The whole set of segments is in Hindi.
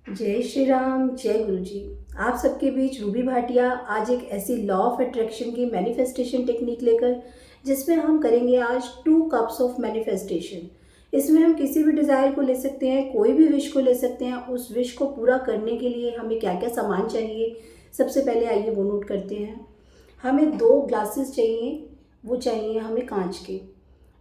जय श्री राम, जय गुरु जी। आप सबके बीच रूबी भाटिया आज एक ऐसी लॉ ऑफ अट्रैक्शन की मैनिफेस्टेशन टेक्निक लेकर, जिसमें हम करेंगे आज 2 कप्स ऑफ मैनिफेस्टेशन। इसमें हम किसी भी डिज़ायर को ले सकते हैं, कोई भी विश को ले सकते हैं। उस विश को पूरा करने के लिए हमें क्या क्या सामान चाहिए, सबसे पहले आइए वो नोट करते हैं। हमें 2 ग्लासेस चाहिए, वो चाहिए हमें कांच के।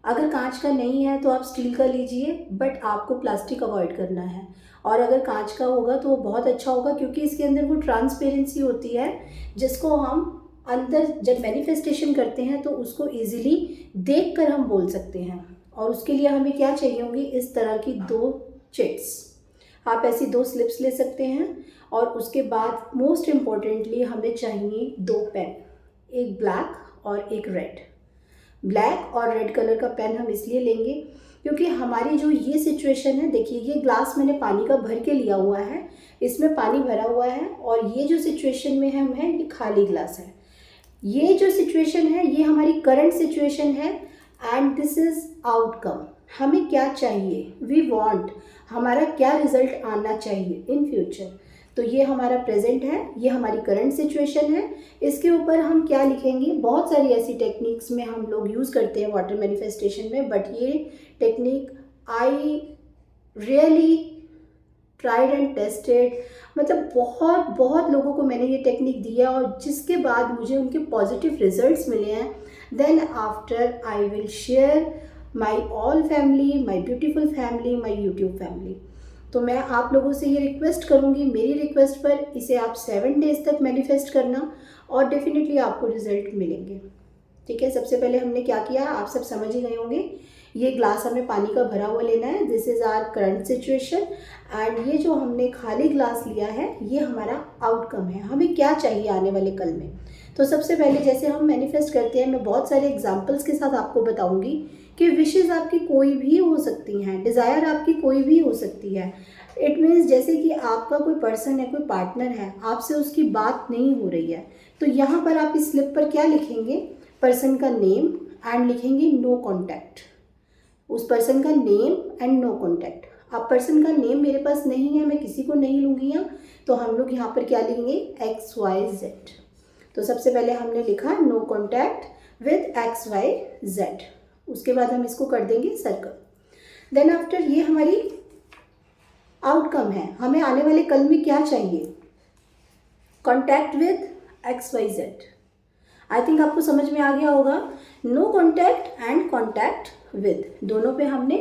अगर कांच का नहीं है तो आप स्टील का लीजिए, बट आपको प्लास्टिक अवॉइड करना है। और अगर कांच का होगा तो वो बहुत अच्छा होगा, क्योंकि इसके अंदर वो ट्रांसपेरेंसी होती है जिसको हम अंदर जब मैनिफेस्टेशन करते हैं तो उसको इजीली देखकर हम बोल सकते हैं। और उसके लिए हमें क्या चाहिए होंगी, इस तरह की 2 चिट्स। आप ऐसी 2 स्लिप्स ले सकते हैं। और उसके बाद मोस्ट इम्पॉर्टेंटली हमें चाहिए 2 पेन, एक ब्लैक और एक रेड। ब्लैक और रेड कलर का पेन हम इसलिए लेंगे क्योंकि हमारी जो ये सिचुएशन है, देखिए ये ग्लास मैंने पानी का भर के लिया हुआ है, इसमें पानी भरा हुआ है। और ये जो सिचुएशन में हम हैं ये खाली ग्लास है। ये जो सिचुएशन है ये हमारी करंट सिचुएशन है एंड दिस इज आउटकम। हमें क्या चाहिए, वी वांट, हमारा क्या रिजल्ट आना चाहिए इन फ्यूचर। तो ये हमारा प्रेजेंट है, ये हमारी करंट सिचुएशन है। इसके ऊपर हम क्या लिखेंगे, बहुत सारी ऐसी टेक्निक्स में हम लोग यूज़ करते हैं वाटर मैनिफेस्टेशन में, बट ये technique I really tried and tested. मतलब बहुत बहुत लोगों को मैंने ये टेक्निक दी है और जिसके बाद मुझे उनके पॉजिटिव रिजल्ट्स मिले हैं। Then after I will share my all family, my beautiful family, my YouTube family. तो मैं आप लोगों से ये रिक्वेस्ट करूँगी, मेरी रिक्वेस्ट पर इसे आप 7 डेज़ तक मैनिफेस्ट करना और डेफिनेटली आपको रिजल्ट मिलेंगे। ठीक है, सबसे पहले हमने क्या किया आप सब समझ ही गए होंगे। ये ग्लास हमें पानी का भरा हुआ लेना है, this is our current situation. And ये जो हमने खाली ग्लास लिया है ये हमारा आउटकम है, हमें क्या चाहिए आने वाले कल में। तो सबसे पहले जैसे हम मैनिफेस्ट करते हैं, मैं बहुत सारे एग्जाम्पल्स के साथ आपको बताऊंगी कि विशेज़ आपकी कोई भी हो सकती हैं, डिज़ायर आपकी कोई भी हो सकती है। इट मीन्स जैसे कि आपका कोई पर्सन है, कोई पार्टनर है, आपसे उसकी बात नहीं हो रही है, तो यहाँ पर आप इस स्लिप पर क्या लिखेंगे, पर्सन का नेम एंड लिखेंगे नो कॉन्टैक्ट। उस पर्सन का नेम एंड नो कॉन्टैक्ट। अब पर्सन का नेम मेरे पास नहीं है, मैं किसी को नहीं लूँगी यहाँ, तो हम लोग यहाँ पर क्या लेंगे, XYZ। तो सबसे पहले हमने लिखा नो कॉन्टैक्ट विद XYZ। उसके बाद हम इसको कर देंगे सर्कल। देन आफ्टर ये हमारी आउटकम है, हमें आने वाले कल में क्या चाहिए, contact with XYZ। I think आपको समझ में आ गया होगा। No contact and contact with, दोनों पे हमने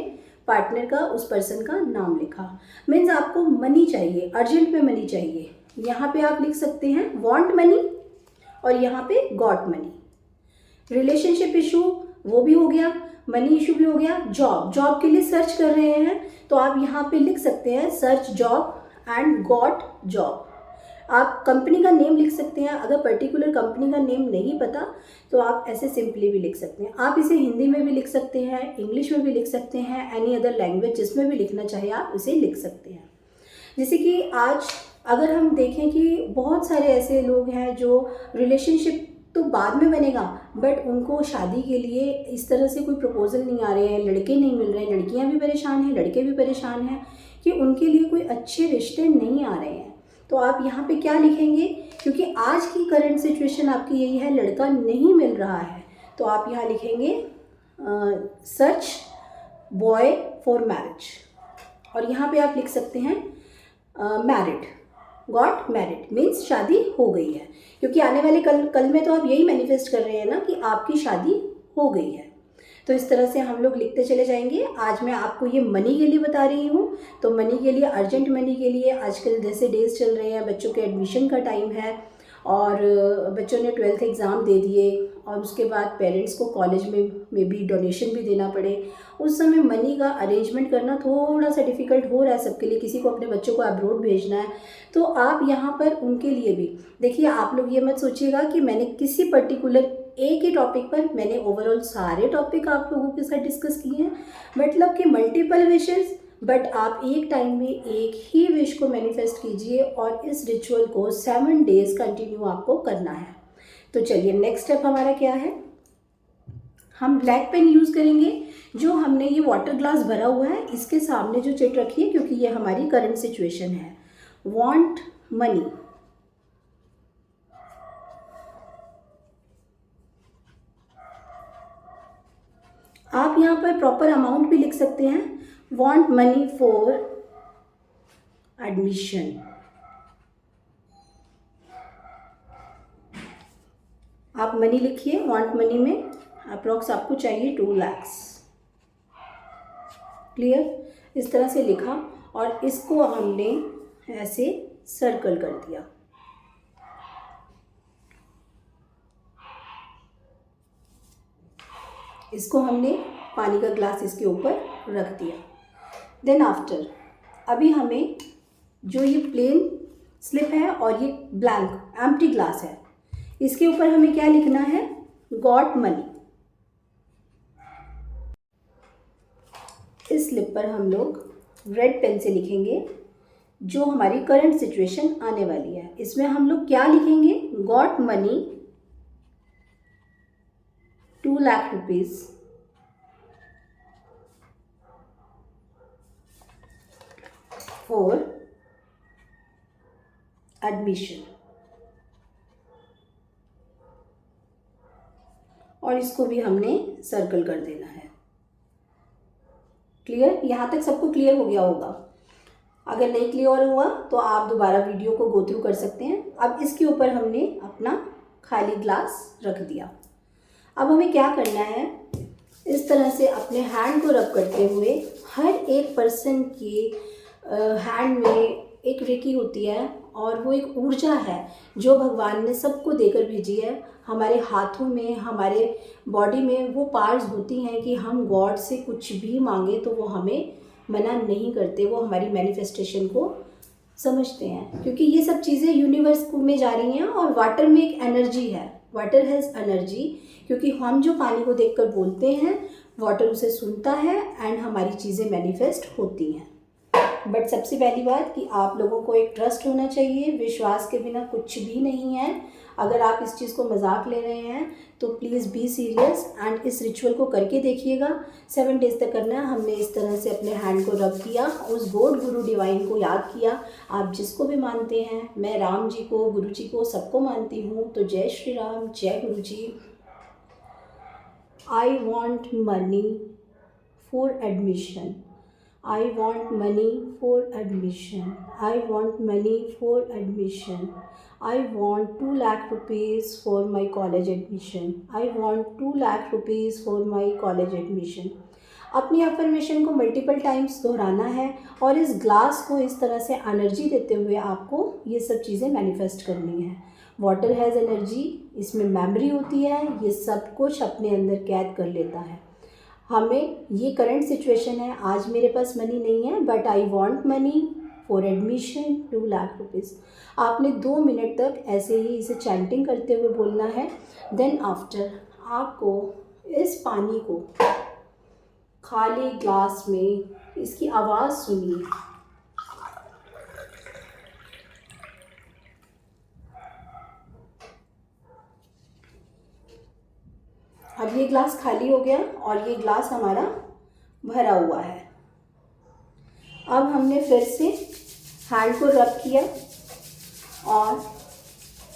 पार्टनर का, उस पर्सन का नाम लिखा। मीन्स आपको मनी चाहिए, अर्जेंट में मनी चाहिए। यहाँ पे आप लिख सकते हैं वांट मनी और यहाँ पे गॉट मनी। रिलेशनशिप इशू वो भी हो गया, मनी इशू भी हो गया। जॉब के लिए सर्च कर रहे हैं तो आप यहाँ पे लिख सकते हैं search job and got job. आप कंपनी का नेम लिख सकते हैं, अगर पर्टिकुलर कंपनी का नेम नहीं पता तो आप ऐसे सिंपली भी लिख सकते हैं। आप इसे हिंदी में भी लिख सकते हैं, इंग्लिश में भी लिख सकते हैं, एनी अदर लैंग्वेज जिसमें भी लिखना चाहे आप इसे लिख सकते हैं। जैसे कि आज अगर हम देखें कि बहुत सारे ऐसे लोग हैं जो रिलेशनशिप तो बाद में बनेगा, बट उनको शादी के लिए इस तरह से कोई प्रपोजल नहीं आ रहे हैं, लड़के नहीं मिल रहे हैं, लड़कियां भी परेशान हैं, लड़के भी परेशान हैं कि उनके लिए कोई अच्छे रिश्ते नहीं आ रहे हैं। तो आप यहाँ पे क्या लिखेंगे, क्योंकि आज की करंट सिचुएशन आपकी यही है, लड़का नहीं मिल रहा है, तो आप यहाँ लिखेंगे सर्च बॉय फॉर मैरिज। और यहाँ पे आप लिख सकते हैं मैरिड, गॉट मैरिड मीन्स शादी हो गई है, क्योंकि आने वाले कल में तो आप यही मैनिफेस्ट कर रहे हैं ना कि आपकी शादी हो गई है। तो इस तरह से हम लोग लिखते चले जाएंगे। आज मैं आपको ये मनी के लिए बता रही हूँ, तो मनी के लिए, अर्जेंट मनी के लिए आजकल जैसे डेज चल रहे हैं, बच्चों के एडमिशन का टाइम है और बच्चों ने 12th एग्ज़ाम दे दिए और उसके बाद पेरेंट्स को कॉलेज में भी डोनेशन भी देना पड़े, उस समय मनी का अरेंजमेंट करना थोड़ा सा डिफ़िकल्ट हो रहा है सबके लिए। किसी को अपने बच्चों को अब्रॉड भेजना है तो आप यहाँ पर उनके लिए भी देखिए, आप लोग ये मत सोचिएगा कि मैंने किसी पर्टिकुलर एक ही टॉपिक पर, मैंने ओवरऑल सारे टॉपिक आप लोगों के साथ डिस्कस किए हैं, मतलब कि मल्टीपल विशेज़, बट आप एक टाइम में एक ही विश को मैनिफेस्ट कीजिए और इस रिचुअल को 7 डेज़ कंटिन्यू आपको करना है। तो चलिए नेक्स्ट स्टेप हमारा क्या है, हम ब्लैक पेन यूज़ करेंगे। जो हमने ये वाटर ग्लास भरा हुआ है इसके सामने जो चिट रखी है, क्योंकि ये हमारी करंट सिचुएशन है, want money। आप यहाँ पर प्रॉपर अमाउंट भी लिख सकते हैं, want money for admission। आप मनी लिखिए, want मनी में अप्रॉक्स आपको चाहिए 2 लाख। क्लियर? इस तरह से लिखा और इसको हमने ऐसे सर्कल कर दिया। इसको हमने पानी का ग्लास इसके ऊपर रख दिया। देन आफ्टर अभी हमें जो ये प्लेन स्लिप है और ये ब्लैंक एम्प्टी ग्लास है, इसके ऊपर हमें क्या लिखना है? Got money. इस स्लिप पर हम लोग रेड पेन से लिखेंगे जो हमारी करंट सिचुएशन आने वाली है। इसमें हम लोग क्या लिखेंगे? Got money 2 lakh rupees for admission, और इसको भी हमने सर्कल कर देना है। क्लियर? यहाँ तक सबको क्लियर हो गया होगा। अगर नहीं क्लियर हुआ तो आप दोबारा वीडियो को गो थ्रू कर सकते हैं। अब इसके ऊपर हमने अपना खाली ग्लास रख दिया। अब हमें क्या करना है? इस तरह से अपने हैंड को रब करते हुए हर एक पर्सन की हैंड में एक रेकी होती है और वो एक ऊर्जा है जो भगवान ने सबको देकर भेजी है। हमारे हाथों में, हमारे बॉडी में वो पार्ट्स होती हैं कि हम गॉड से कुछ भी मांगे तो वो हमें मना नहीं करते, वो हमारी मैनिफेस्टेशन को समझते हैं, क्योंकि ये सब चीज़ें यूनिवर्स में जा रही हैं। और वाटर में एक एनर्जी है, वाटर हैज़ एनर्जी, क्योंकि हम जो पानी को देखकर बोलते हैं वाटर उसे सुनता है एंड हमारी चीज़ें मैनिफेस्ट होती हैं। बट सबसे पहली बात कि आप लोगों को एक ट्रस्ट होना चाहिए। विश्वास के बिना कुछ भी नहीं है। अगर आप इस चीज़ को मजाक ले रहे हैं तो प्लीज़ बी सीरियस एंड इस रिचुअल को करके देखिएगा। 7 डेज तक करना है। हमने इस तरह से अपने हैंड को रब किया, उस गॉड गुरु डिवाइन को याद किया। आप जिसको भी मानते हैं, मैं राम जी को, गुरु जी को, सबको मानती हूँ। तो जय श्री राम, जय गुरु जी। I want money for admission, I want money for admission. I want money for admission. I want 2 lakh rupees for my college admission. I want 2 lakh rupees for my college admission. अपनी अफर्मेशन को मल्टीपल टाइम्स दोहराना है और इस ग्लास को इस तरह से एनर्जी देते हुए आपको ये सब चीज़ें मैनिफेस्ट करनी है। वाटर हैज़ एनर्जी, इसमें मेमोरी होती है, ये सब कुछ अपने अंदर कैद कर लेता है। हमें ये करंट सिचुएशन है, आज मेरे पास मनी नहीं है but I want money for admission 2 lakh rupees. आपने 2 मिनट तक ऐसे ही इसे चैंटिंग करते हुए बोलना है। देन आफ्टर आपको इस पानी को खाली ग्लास में, इसकी आवाज़ सुनिए। अब ये ग्लास खाली हो गया और ये ग्लास हमारा भरा हुआ है। अब हमने फिर से हैंड को रब किया और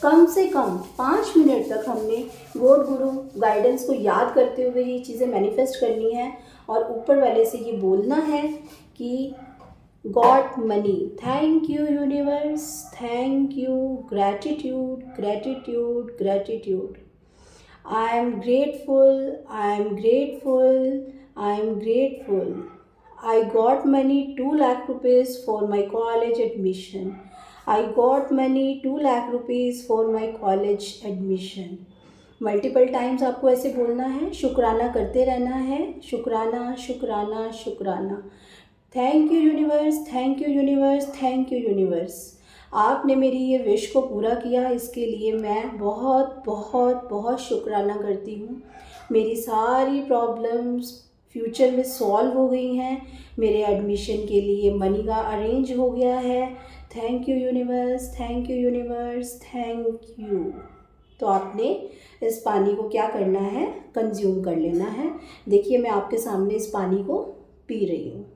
कम से कम 5 मिनट तक हमने गॉड गुरु गाइडेंस को याद करते हुए ये चीज़ें मैनिफेस्ट करनी है और ऊपर वाले से ये बोलना है कि God money, thank you universe, thank you, gratitude, gratitude, gratitude. I am grateful, I am grateful, I am grateful. I got money 2 lakh rupees for my college admission. I got money 2 lakh rupees for my college admission. Multiple times आपको ऐसे बोलना है, शुक्राना करते रहना है, शुक्राना, शुक्राना, शुक्राना। Thank you universe, thank you universe, thank you universe. आपने मेरी ये विश को पूरा किया, इसके लिए मैं बहुत बहुत बहुत शुक्राना करती हूँ। मेरी सारी प्रॉब्लम्स फ्यूचर में सॉल्व हो गई हैं। मेरे एडमिशन के लिए मनी का अरेंज हो गया है। Thank you universe, thank you universe, thank you. तो आपने इस पानी को क्या करना है? कंज्यूम कर लेना है। देखिए मैं आपके सामने इस पानी को पी रही हूँ।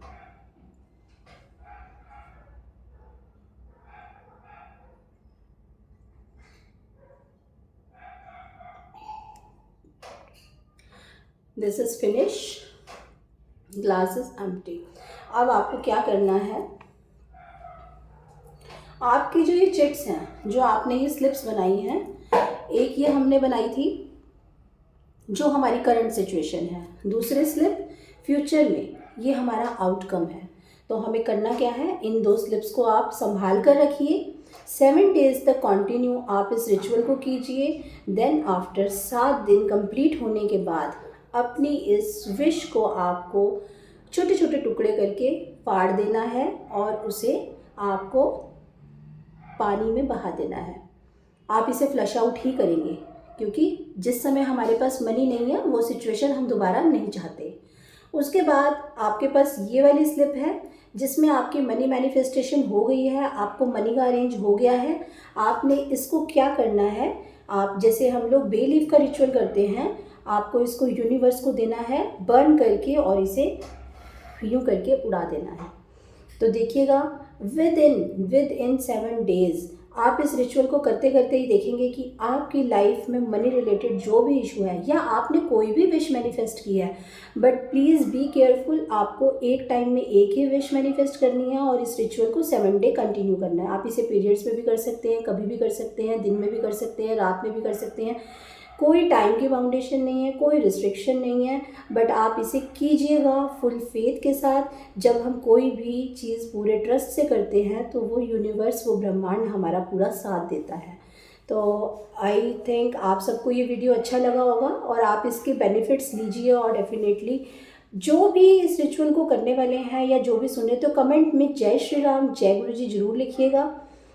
This is finish, glass is empty. अब आपको क्या करना है, आपकी जो ये चिट्स हैं, जो आपने ये स्लिप्स बनाई हैं, एक ये हमने बनाई थी जो हमारी करंट सिचुएशन है, दूसरे स्लिप फ्यूचर में, ये हमारा आउटकम है। तो हमें करना क्या है, इन दो स्लिप्स को आप संभाल कर रखिए, 7 डेज तक कंटिन्यू आप इस रिचुअल को कीजिए। देन आफ्टर 7 दिन कंप्लीट होने के बाद अपनी इस विश को आपको छोटे छोटे टुकड़े करके फाड़ देना है और उसे आपको पानी में बहा देना है। आप इसे फ्लश आउट ही करेंगे, क्योंकि जिस समय हमारे पास मनी नहीं है वो सिचुएशन हम दोबारा नहीं चाहते। उसके बाद आपके पास ये वाली स्लिप है जिसमें आपकी मनी मैनिफेस्टेशन हो गई है, आपको मनी का अरेंज हो गया है। आपने इसको क्या करना है, आप जैसे हम लोग बे लीफ का रिचुअल करते हैं, आपको इसको यूनिवर्स को देना है बर्न करके और इसे यूँ करके उड़ा देना है। तो देखिएगा विद इन 7 डेज आप इस रिचुअल को करते करते ही देखेंगे कि आपकी लाइफ में मनी रिलेटेड जो भी इशू है, या आपने कोई भी विश मैनिफेस्ट की है, बट प्लीज़ बी केयरफुल, आपको एक टाइम में एक ही विश मैनिफेस्ट करनी है और इस रिचुअल को 7 डे कंटिन्यू करना है। आप इसे पीरियड्स में भी कर सकते हैं, कभी भी कर सकते हैं, दिन में भी कर सकते हैं, रात में भी कर सकते हैं, कोई टाइम की बाउंडेशन नहीं है, कोई रिस्ट्रिक्शन नहीं है, बट आप इसे कीजिएगा फुल फेथ के साथ। जब हम कोई भी चीज़ पूरे ट्रस्ट से करते हैं तो वो यूनिवर्स, वो ब्रह्मांड हमारा पूरा साथ देता है। तो आई थिंक आप सबको ये वीडियो अच्छा लगा होगा और आप इसके बेनिफिट्स लीजिए, और डेफिनेटली जो भी इस रिचुअल को करने वाले हैं या जो भी सुने, तो कमेंट में जय श्री राम, जय गुरु जी ज़रूर लिखिएगा,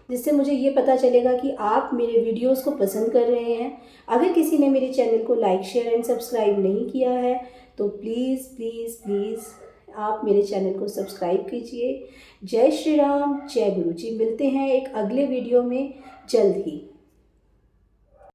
जिससे मुझे ये पता चलेगा कि आप मेरे वीडियोस को पसंद कर रहे हैं। अगर किसी ने मेरे चैनल को लाइक, शेयर एंड सब्सक्राइब नहीं किया है तो प्लीज़ प्लीज़ प्लीज़ आप मेरे चैनल को सब्सक्राइब कीजिए। जय श्री राम, जय गुरु जी। मिलते हैं एक अगले वीडियो में जल्द ही।